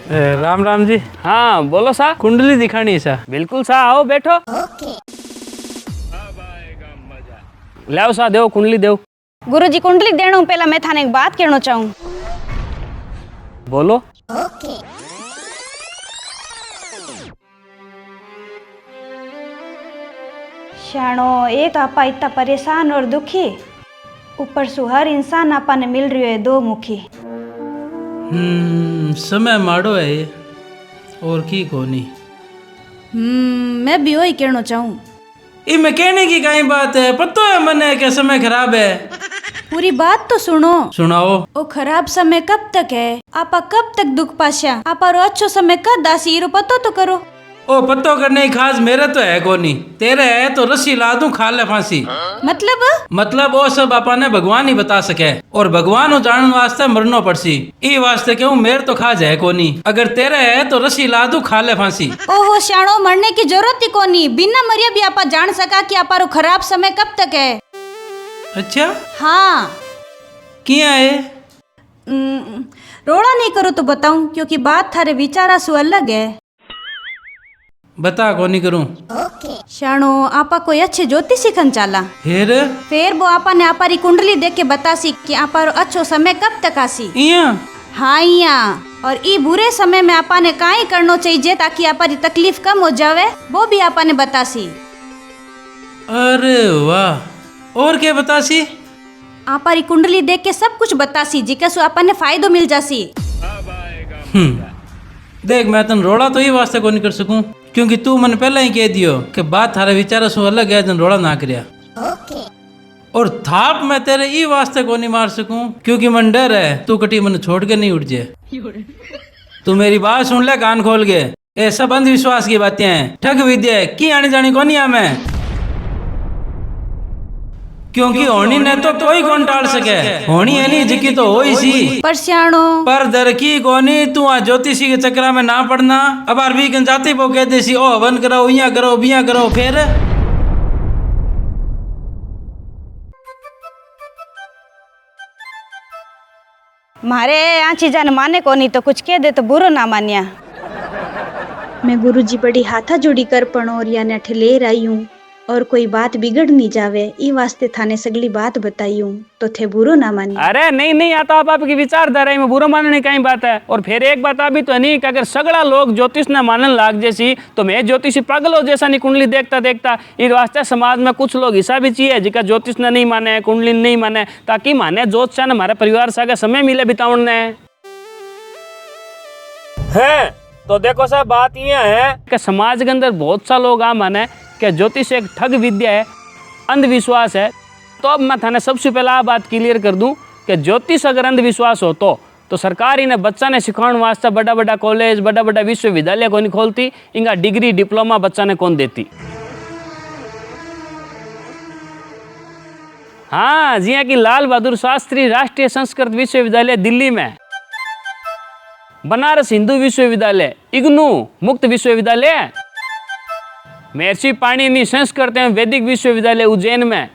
राम राम जी। हाँ बोलो सा। कुंडली दिखानी सा। बिल्कुल सा, आओ बैठो। लाओ सा, देव कुंडली देव। गुरुजी कुंडली देणु पहला मैं थाने एक बात कहना चाहूँ। बोलो। शानो एक आपा इतना परेशान और दुखी, ऊपर से हर इंसान आपा ने मिल रही है दो मुखी। समय माड़ो है ये, और की कोनी। मैं भी वही कहना चाहूँ। इनमें कहने की कई बात है, पता है मने के समय खराब है। पूरी बात तो सुनो। सुनाओ। वो खराब समय कब तक है? आपा कब तक दुख पाशा? आपा रो अच्छो समय कब दासी रो पतो तो करो। ओ पत्तो करने की खास मेरे तो है कोनी, तेरे है तो रस्सी ला दूं खा ले फांसी। मतलब वो सब आपा ने भगवान ही बता सके, और भगवान को जानने वास्ते मरनो पड़सी। ई वास्ते क्यों मेरे तो खाज है कोनी, अगर तेरे है तो रस्सी ला दूं खा ले फांसी। ओहो शानो, मरने की जरूरत ही कोनी, बिना मरिया भी आपा जान सका कि आपा रो खराब समय कब तक है। अच्छा हाँ किया है? रोड़ा नहीं करो तो बताऊं, क्योंकि बात थारे विचारा सु अलग है। बता कोनी करूं। शानो आपा कोई अच्छे ज्योतिषी खन चाला, फिर वो आपा ने आपा री कुंडली देख के बतासी कि आपा रो अच्छो समय कब तक आसी। हाँ इया, और ई बुरे समय में आपा ने काई करनो चाहिए ताकि आपा री तकलीफ कम हो जावे, वो भी आपा ने बतासी। अरे वाह, और क्या बतासी? आपा री कुंडली देख के सब कुछ बतासी, जिका सु आपा ने फायदो मिल जासी। देख मैं तन रोड़ा तो ये वास्ते को नहीं कर सकूं, क्योंकि तू मन पहले ही कह दियो कि बात थारे विचारा सु अलग है, जन रोड़ा ना करया। और थाप मैं तेरे ई वास्ते को नहीं मार सकूं, क्योंकि मन डर है तू कटी मन छोड़ के नहीं उठ जाए। तू मेरी बात सुन ले कान खोल के, ये सब अंधविश्वास की बातें हैं, ठग विद्या है, की आने जानी को नहीं हमें, क्योंकि होनी ने तो कोई कौन टाल सके, होनी है नहीं जिकी तो हो ही सी। पर दर की कोनी, तू आ ज्योतिषी के चक्रा में ना पड़ना। अब अरबी कन जाती वो कह देसी ओ हवन करो, इया करो, बिया करो, फिर मारे यहाँ चीजा ने माने को नहीं तो कुछ कह दे तो बुरो ना मानिया। मैं गुरुजी बड़ी हाथा जोड़ी कर पणो और या ने ले आई हूँ, और कोई बात बिगड़ नहीं जावे ई वास्ते थाने सगली बात बताई हूँ, तो थे बुरो ना मानिए। अरे नहीं नहीं, आता आप आपकी विचारधारा में बुरा मानने की बात है। और फिर एक बात अभी तो नहीं कि अगर सगड़ा लोग ज्योतिष न मानने लाग जैसी, तो मैं ज्योतिषी पागल हो जैसा नहीं कुंडली देखता देखता। इस वास्ते समाज में कुछ लोग हिस्सा भी चाहिए जिका ज्योतिष न नहीं माने, कुंडली नहीं माने, ताकि माने ज्योतिष न हमारे परिवार से आगे समय मिले बिताने है। तो देखो साहब, बात ये है कि समाज के अंदर बहुत सा लोग आ माने कि ज्योतिष एक ठग विद्या है, अंधविश्वास है। तो अब मैं थाने सबसे पहला बात क्लियर कर दूं कि ज्योतिष अगर अंधविश्वास हो तो सरकार इन्हें बच्चा ने सिखाने वास्ते बड़ा बड़ा कॉलेज, बड़ा बड़ा विश्वविद्यालय को नहीं खोलती, इनका डिग्री डिप्लोमा बच्चा ने कौन देती। हाँ, जिया कि लाल बहादुर शास्त्री राष्ट्रीय संस्कृत विश्वविद्यालय दिल्ली में, बनारस हिंदू विश्वविद्यालय, इग्नू मुक्त विश्वविद्यालय, महर्षि पाणिनि संस्कृत एवं वैदिक विश्वविद्यालय उज्जैन में,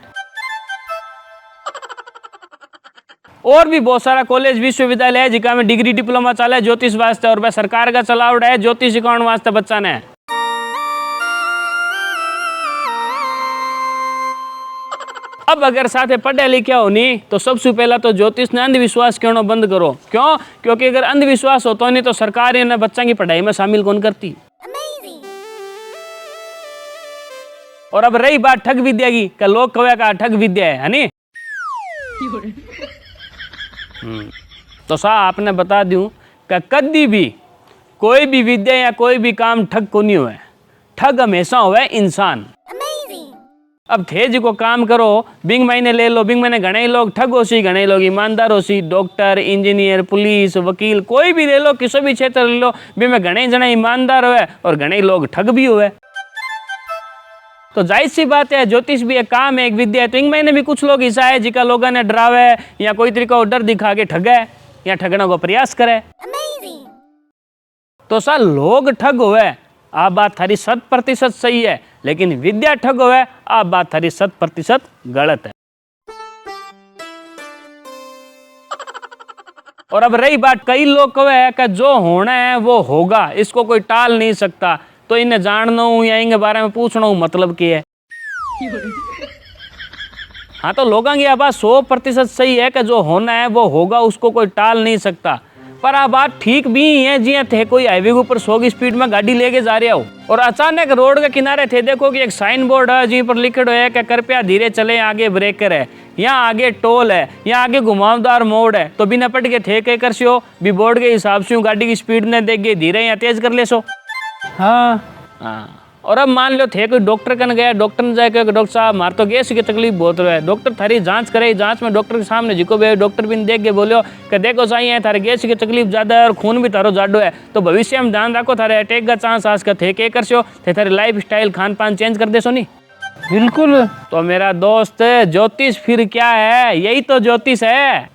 और भी बहुत सारा कॉलेज विश्वविद्यालय है जिका में डिग्री डिप्लोमा चला है ज्योतिष वास्ते, और वह सरकार का चलावड़ा है ज्योतिष सिखाने वास्ते बच्चा ने। अब अगर साथे पढ़े लिखे हो नहीं तो सबसे पहला तो ज्योतिष ने अंधविश्वास कहना बंद करो। क्यों? क्योंकि अगर अंधविश्वास होता नहीं तो सरकार इन्हें बच्चा की पढ़ाई में शामिल कौन करती। और अब रही बात ठग विद्या की, कि लोग कहे का ठग विद्या है नहीं। तो सा आपने बता दूं कि कभी भी कोई भी विद्या या कोई भी काम ठग को नहीं हुआ, ठग हमेशा हुआ इंसान। अब थे जी को काम करो, बिंग महीने ले लो, बिंग महीने घने लोग ठग हो सी, घने लोग ईमानदार हो सी, डॉक्टर, इंजीनियर, पुलिस, वकील, कोई भी ले लो, किसी भी क्षेत्र ले लो, भी में घने जने ईमानदार हुए और घने लोग ठग भी हुए। तो जाहिर सी बात है ज्योतिष भी एक काम है, एक विद्या है। तो इंग महीने भी कुछ लोग ऐसा है जिका लोगों ने डरावे या कोई तरीका को डर दिखा के ठगे या ठगने को प्रयास करे। तो सा लोग ठग हुए, आ बात थारी 100% सही है, लेकिन विद्या ठग हुए, आ बात थारी 100% गलत है। और अब रही बात, कई लोग कहे कि जो होना है वो होगा, इसको कोई टाल नहीं सकता, तो इन्हें जानना हूँ या इनके बारे में पूछना हूँ मतलब क्या है। हाँ, तो लोगों की यह बात 100% सही है कि जो होना है वो होगा, उसको कोई टाल नहीं सकता। पर आ बात ठीक भी है, जी थे कोई हाईवे के ऊपर 100 की स्पीड में गाड़ी लेके जा रहे हो और अचानक रोड के किनारे थे देखो कि एक साइन बोर्ड है जी पर लिखा है कि कृपया धीरे चले, आगे ब्रेकर है, यहाँ आगे टोल है, यहाँ आगे घुमावदार मोड़ है, तो बिना पट के थे के कर सो भी बोर्ड के हिसाब से गाड़ी की स्पीड ने देख गए धीरे या तेज कर ले सो। हाँ, और अब मान लो थे कोई डॉक्टर कन गया, डॉक्टर ने जाके डॉक्टर साहब मार तो गैस की तकलीफ बहुत रहा है, डॉक्टर थारी जांच करे, जांच में डॉक्टर के सामने जिको भी डॉक्टर भी देख के बोलो कि देखो सही है थारे गैस की तकलीफ ज्यादा है और खून भी थारो जाडो है, तो भविष्य में ध्यान रखो थारे अटैक का चांस आज का थे के कर सो, थे थारी लाइफ स्टाइल खान पान चेंज कर दे सो नहीं। बिल्कुल। तो मेरा दोस्त ज्योतिष फिर क्या है, यही तो ज्योतिष है।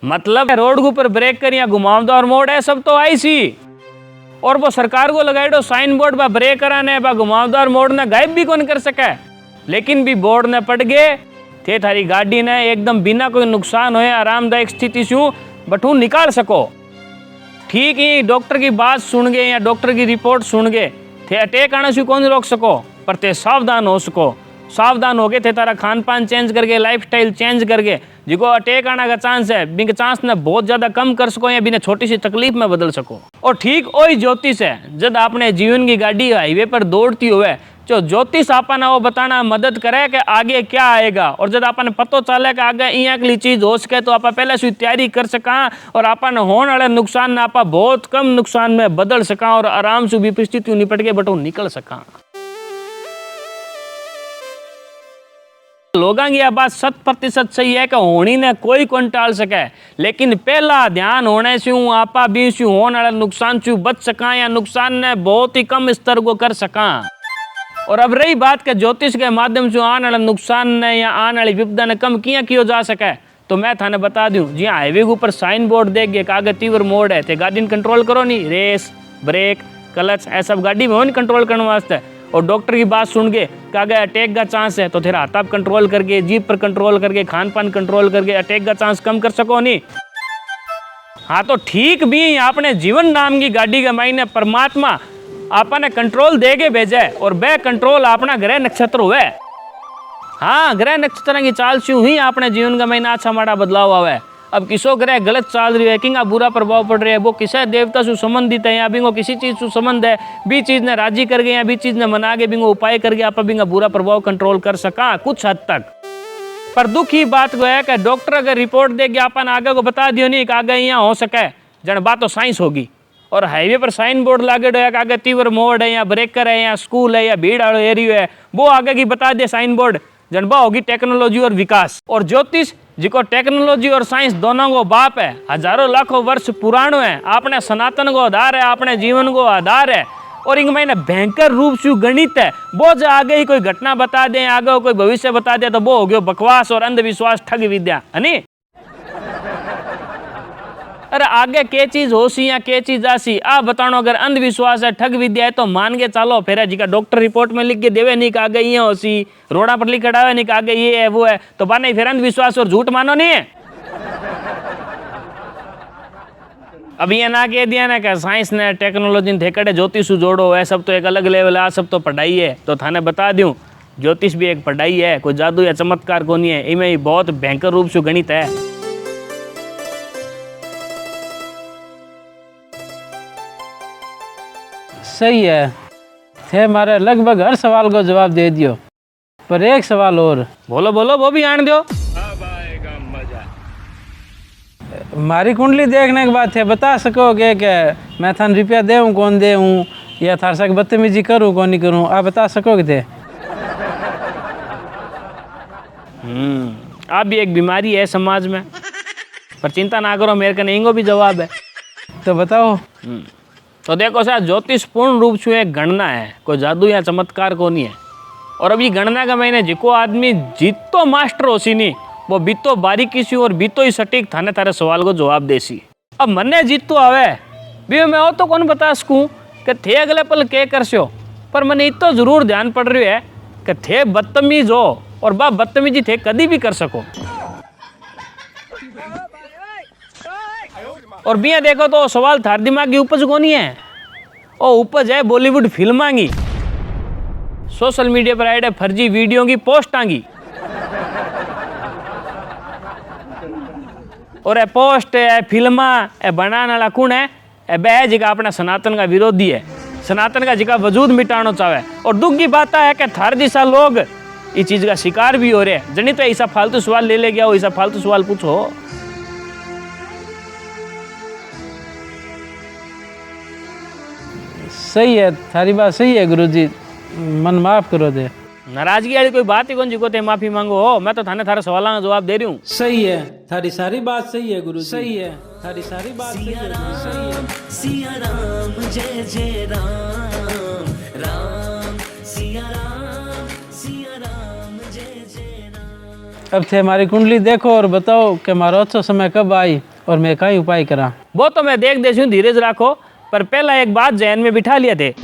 मतलब रोड के ऊपर ब्रेक कर या घुमावदार मोड़ है सब तो आई सी, और वो सरकार को लगाई साइन बोर्ड पर ब्रेक कराने बा घुमावदार मोड़ ने गायब भी कौन कर सके, लेकिन भी बोर्ड ने पड़ गए थे थारी गाड़ी ने एकदम बिना कोई नुकसान होए आरामदायक स्थिति से बठू निकाल सको। ठीक ही डॉक्टर की बात सुन गए या डॉक्टर की रिपोर्ट सुन गए थे अटैक आने से कौन रोक सको, पर ते सावधान हो सको, सावधान हो गए थे तारा खान पान चेंज करके लाइफ स्टाइल चेंज करके जिको अटैक आने का चांस है बिन चांस ने बहुत ज्यादा कम कर सको या बिना छोटी सी तकलीफ में बदल सको। और ठीक वही ज्योतिष है, जब आपने जीवन की गाड़ी हाईवे पर दौड़ती हुए जो ज्योतिष आपने वो बताना मदद करे कि आगे क्या आएगा, और जब आपने पतो चले कि आगे यहाँ अगली चीज हो सके तो आप पहले से तैयारी कर सका और आपने होने वाले नुकसान आप बहुत कम नुकसान में बदल सका और आराम से भी परिस्थिति निपट के बटो निकल सका। लोगों की यह बात 100% सही है कि होनी ने कोई कौन टाल सके, लेकिन पहला ध्यान होने से आपा भी होने वाले नुकसान से बच सका या नुकसान ने बहुत ही कम स्तर को कर सका। और अब रही बात के ज्योतिष के माध्यम से आने वाले नुकसान ने या आने वाली विपदा ने कम किया किया जा सके, तो मैं थाने बता दूं जी हाईवे के ऊपर साइन बोर्ड देख गए आगे तीव्र मोड़ है, तो गाड़ी कंट्रोल करो नहीं, रेस ब्रेक क्लच ऐसा गाड़ी में हो नहीं कंट्रोल करने वास्ते, और डॉक्टर की बात सुन के अगर अटैक का चांस है तो तेरा हाथ आप कंट्रोल करके जीप पर कंट्रोल करके खान पान कंट्रोल करके अटैक का चांस कम कर सको नहीं। हाँ, तो ठीक भी आपने जीवन नाम की गाड़ी के मायने परमात्मा आपने कंट्रोल दे के भेजा है और वह कंट्रोल अपना ग्रह नक्षत्र हुआ है। हाँ, ग्रह नक्षत्र की चाल से ही आपने जीवन का महीना अच्छा माड़ा बदलाव हुआ है। अब किसो ग्रह गलत चाल रही है कि बुरा प्रभाव पड़ रहा है, वो किसी देवता से संबंधित है या बिंगो किसी चीज से संबंध है, बी चीज ने राजी कर गए या बी चीज ने मना के बिंगो उपाय करके आप बिंगा बुरा प्रभाव कंट्रोल कर सका कुछ हद तक। पर दुख की बात को है कि डॉक्टर अगर रिपोर्ट देके अपन आगे को बता दियो नहीं कि आगे यहाँ हो सके, जन बात तो साइंस होगी। और हाईवे पर साइन बोर्ड लागे है कि आगे तीव्र मोड़ है या ब्रेकर है या स्कूल है या भीड़ वाला एरिया है, वो आगे की बता दे साइन बोर्ड, जनबा होगी टेक्नोलॉजी और विकास। और ज्योतिष जिको टेक्नोलॉजी और साइंस दोनों को बाप है, हजारों लाखों वर्ष पुरानो है, आपने सनातन को आधार है, आपने जीवन को आधार है, और इनमें मैंने भयंकर रूप से गणित है। वो जो आगे ही कोई घटना बता दे, आगे कोई भविष्य बता दे, तो वो हो गया बकवास और अंधविश्वास ठग विद्या है नी। अरे आगे के चीज होसी या के चीज आसी आ बतानो, अगर अंधविश्वास है ठग विद्या है तो मान के चालो। फिर जी का डॉक्टर रिपोर्ट में लिख के देवे नहीं कि आगे ये होसी, रोड़ा पर लिख डावे नहीं कि आगे ये है वो है, तो बाने फिर अंधविश्वास और झूठ मानो नहीं है। अब ये ना कह दिया ना कि साइंस ने टेक्नोलॉजी ने ठेकड़े ज्योतिष जोड़ो है, सब तो एक अलग लेवल है, सब तो पढ़ाई है। तो थाने बता दूं ज्योतिष भी एक पढ़ाई है, कोई जादू या चमत्कार को नहीं है, इनमें ही बहुत भयंकर रूप से गणित है। सही है, थे मारे लगभग हर सवाल को जवाब दे दियो, पर एक सवाल और। बोलो बोलो, वो भी आन दो। मारी कुंडली देखने के बाद थे बता सकोगे कि मैं थान रुपया देऊँ कौन देऊँ या थार सक बदतमीजी करूँ कौन नहीं करूँ, आप बता सकोगे थे? आप भी एक बीमारी है समाज में, पर चिंता ना करो, मेरे कने इंगो भी जवाब है। तो बताओ। तो देखो सर, ज्योतिष पूर्ण रूप से एक गणना है, कोई जादू या चमत्कार को नहीं है। और अभी गणना का महीने जिको आदमी जीतो मास्टर हो सी नहीं, वो बीतो बारीकी सी और बीतो ही सटीक थाने थारे सवाल को जवाब दे सी। अब मन्ने जीतो आवे भी मैं वो तो कौन बता सकूँ कि थे अगले पल के कर सो, पर मैंने इतो जरूर ध्यान पड़ रही है कि थे बदतमीज हो और बा बदतमीजी थे कदी भी कर सको। और बिया देखो तो सवाल थार दिमाग की उपज को नहीं है, ओ उपज है बॉलीवुड फिल्मां की, सोशल मीडिया पर आए फर्जी वीडियो की पोस्टां की। और ए पोस्ट है फिल्मा ए बनाने वाला कौन है? ए बह जिका अपना सनातन का विरोधी है, सनातन का जिका वजूद मिटाना चाहे। और दुख की बात है कि थार जैसा लोग इस चीज का शिकार भी हो रहे हैं। जनी तो ऐसा फालतू सवाल ले गया हो, ऐसा फालतू सवाल पूछो। सही है, थारी बात सही है गुरुजी, मन माफ करो दे। नाराजगी वाली कोई बात ही कौन जी को ते माफी मांगो हो। मैं तो थाने थारे सवालों का जवाब दे रही हूँ। सही है, थारी सारी बात सही है गुरुजी। सही है, थारी सारी बात सही है। सही है। सिया राम जय जय राम, राम सिया राम, सिया राम जय जय राम। अब थे हमारी कुंडली देखो और बताओ कि हमारा अच्छा समय कब आई और मैं कई उपाय करा। वो तो मैं देख देती हूँ, धीरज रखो। पर पहला एक बात जहन में बिठा लिया थे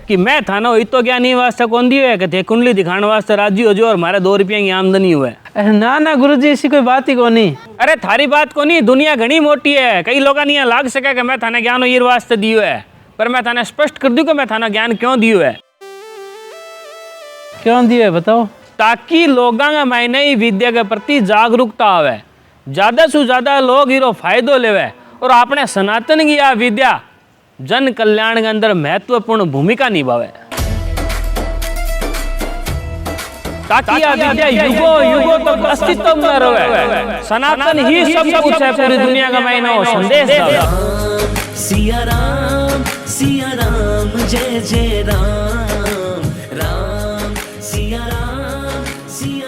कि मैं थाना इतो ज्ञानी वास्ते कौन दियो है कि थे कुंडली दिखाने वास्ते राजी हो जो और हमारे 2 रुपये की आमदनी हुए। ना ना गुरुजी, ऐसी कोई बात ही को नहीं। अरे थारी बात को नहीं, दुनिया घनी मोटी है। कई लोग नहीं लाग सके कि मैं थाने ज्ञान ईर वास्ते दियो है, पर मैं थाने स्पष्ट कर दूं कि मैं थाना ज्ञान क्यों दियो है। क्यों दियो है बताओ? ताकि लोगों का मायने ही विद्या के प्रति जागरूकता आवे, ज्यादा से ज्यादा लोग हीरो फायदो लेवे और अपने सनातन की यह विद्या जन कल्याण के अंदर महत्वपूर्ण भूमिका निभावे, ताकि यह विद्या युगों युगों तक अस्तित्व में रहे। सनातन ही सब कुछ है, पूरी दुनिया का मायने हो संदेश सिया राम जय जय राम, राम सिया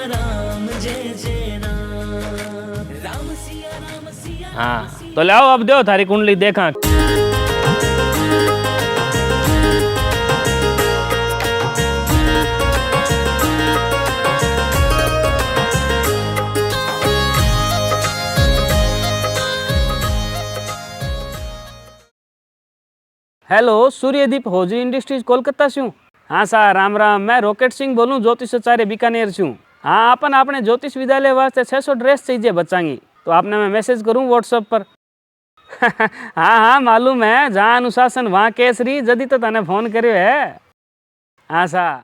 राम जय जय राम, राम सिया। हाँ तो लाओ अब दो थारी कुंडली देखा। Hello, Suryadeep hosiery industries Kolkata से हूँ। हाँ सर, राम राम। मैं रॉकेट सिंह बोलूँ, ज्योतिषाचार्य बीकानेर से हूँ। हाँ, अपन आपने ज्योतिष विद्यालय वास्ते 600 ड्रेस चाहिए बच्चांगी, तो आपने मैं मैसेज करूँ व्हाट्सएप पर। हाँ हाँ मालूम है, जहाँ अनुशासन वहाँ केसरी, जदी तो तने फोन करियो है। हाँ सा।